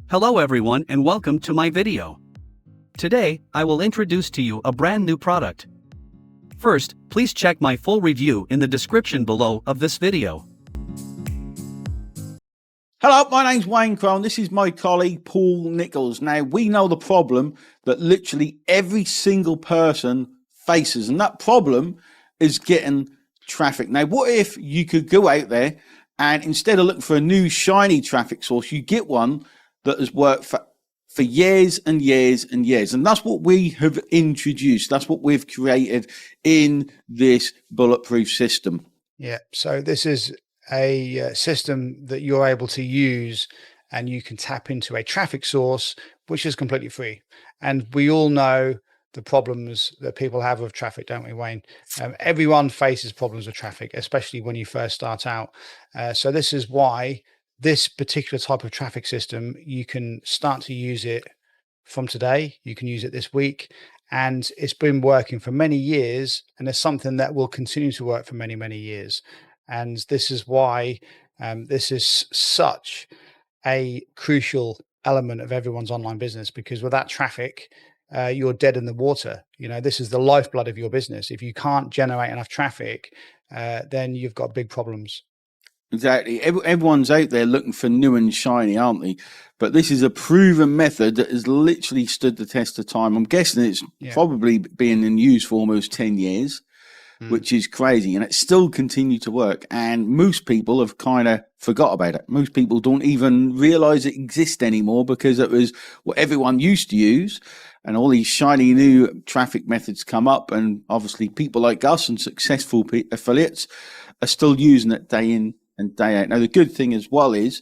Hello everyone and welcome to my video. Today, I will introduce to you a brand new product. First, please check my full review in the description below of this video. Hello, my name's Wayne Crone. This is my colleague Paul Nichols. Now, we know the problem that literally every single person faces, and that problem is getting traffic. Now, what if you could go out there and instead of looking for a new shiny traffic source, you get one that has worked for years and years and years? And that's what we have introduced. That's what we've created in this bulletproof system. Yeah, so this is a system that you're able to use, and you can tap into a traffic source which is completely free. And we all know the problems that people have with traffic, don't we, Wayne? Everyone faces problems with traffic, especially when you first start out. So this is why this particular type of traffic system, you can start to use it from today. You can use it this week, and it's been working for many years, and it's something that will continue to work for many, many years. And this is why this is such a crucial element of everyone's online business, because without traffic, you're dead in the water. You know, this is the lifeblood of your business. If you can't generate enough traffic, then you've got big problems. Exactly. Everyone's out there looking for new and shiny, aren't they? But this is a proven method that has literally stood the test of time. I'm guessing it's probably been in use for almost 10 years, which is crazy. And it's still continued to work. And most people have kind of forgot about it. Most people don't even realize it exists anymore because it was what everyone used to use. And all these shiny new traffic methods come up. And obviously people like us and successful affiliates are still using it day in and day out. Now, the good thing as well is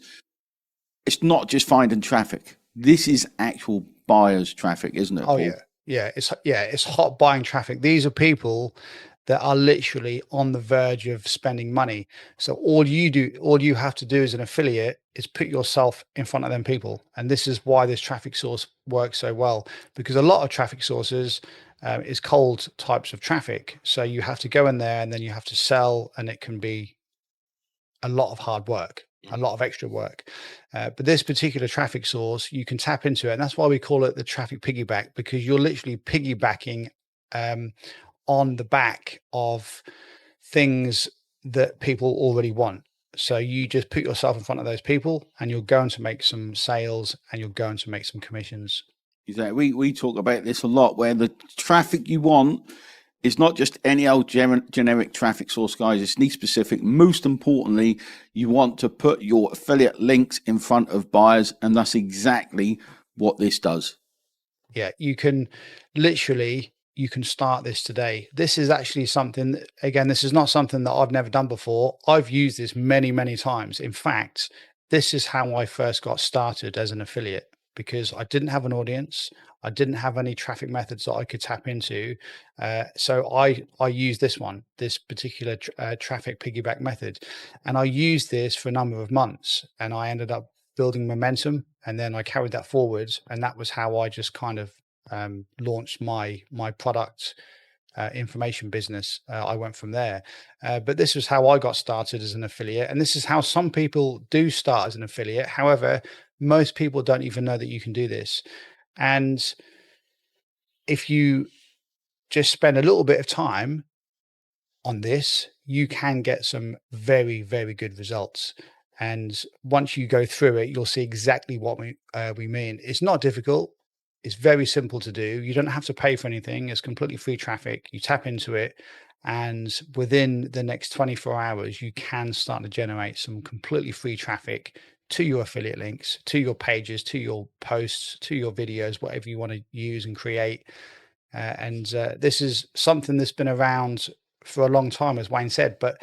it's not just finding traffic. This is actual buyers traffic, isn't it? Oh, Paul? yeah. It's hot buying traffic. These are people that are literally on the verge of spending money. So all you have to do as an affiliate is put yourself in front of them people. And this is why this traffic source works so well, because a lot of traffic sources is cold types of traffic. So you have to go in there and then you have to sell, and it can be a lot of hard work, a lot of extra work. But this particular traffic source, you can tap into it. And that's why we call it the traffic piggyback, because you're literally piggybacking on the back of things that people already want. So you just put yourself in front of those people, and you're going to make some sales, and you're going to make some commissions. Exactly. We talk about this a lot, where the traffic you want is not just any old generic traffic source, guys. It's niche specific. Most importantly, you want to put your affiliate links in front of buyers, and that's exactly what this does. Yeah, you can start this today. This is actually something, again, this is not something that I've never done before. I've used this many, many times. In fact, this is how I first got started as an affiliate, because I didn't have an audience. I didn't have any traffic methods that I could tap into. So I used this particular traffic piggyback method. And I used this for a number of months, and I ended up building momentum, and then I carried that forward. And that was how I just kind of launched my product information business. I went from there. But this was how I got started as an affiliate. And this is how some people do start as an affiliate. However, most people don't even know that you can do this. And if you just spend a little bit of time on this, you can get some very, very good results. And once you go through it, you'll see exactly what we mean. It's not difficult. It's very simple to do. You don't have to pay for anything. It's completely free traffic. You tap into it, and within the next 24 hours, you can start to generate some completely free traffic to your affiliate links, to your pages, to your posts, to your videos, whatever you want to use and create. This is something that's been around for a long time, as Wayne said, but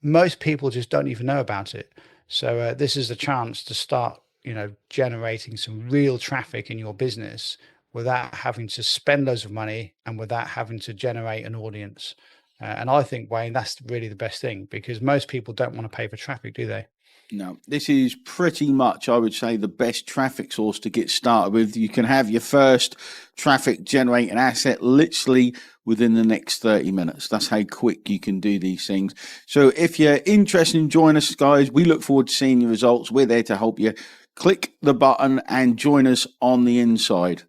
most people just don't even know about it. So this is a chance to start, generating some real traffic in your business without having to spend loads of money and without having to generate an audience. And I think, Wayne, that's really the best thing, because most people don't want to pay for traffic, do they? No, this is pretty much, I would say, the best traffic source to get started with. You can have your first traffic generating asset literally within the next 30 minutes. That's how quick you can do these things. So if you're interested in joining us, guys, we look forward to seeing your results. We're there to help you click the button and join us on the inside.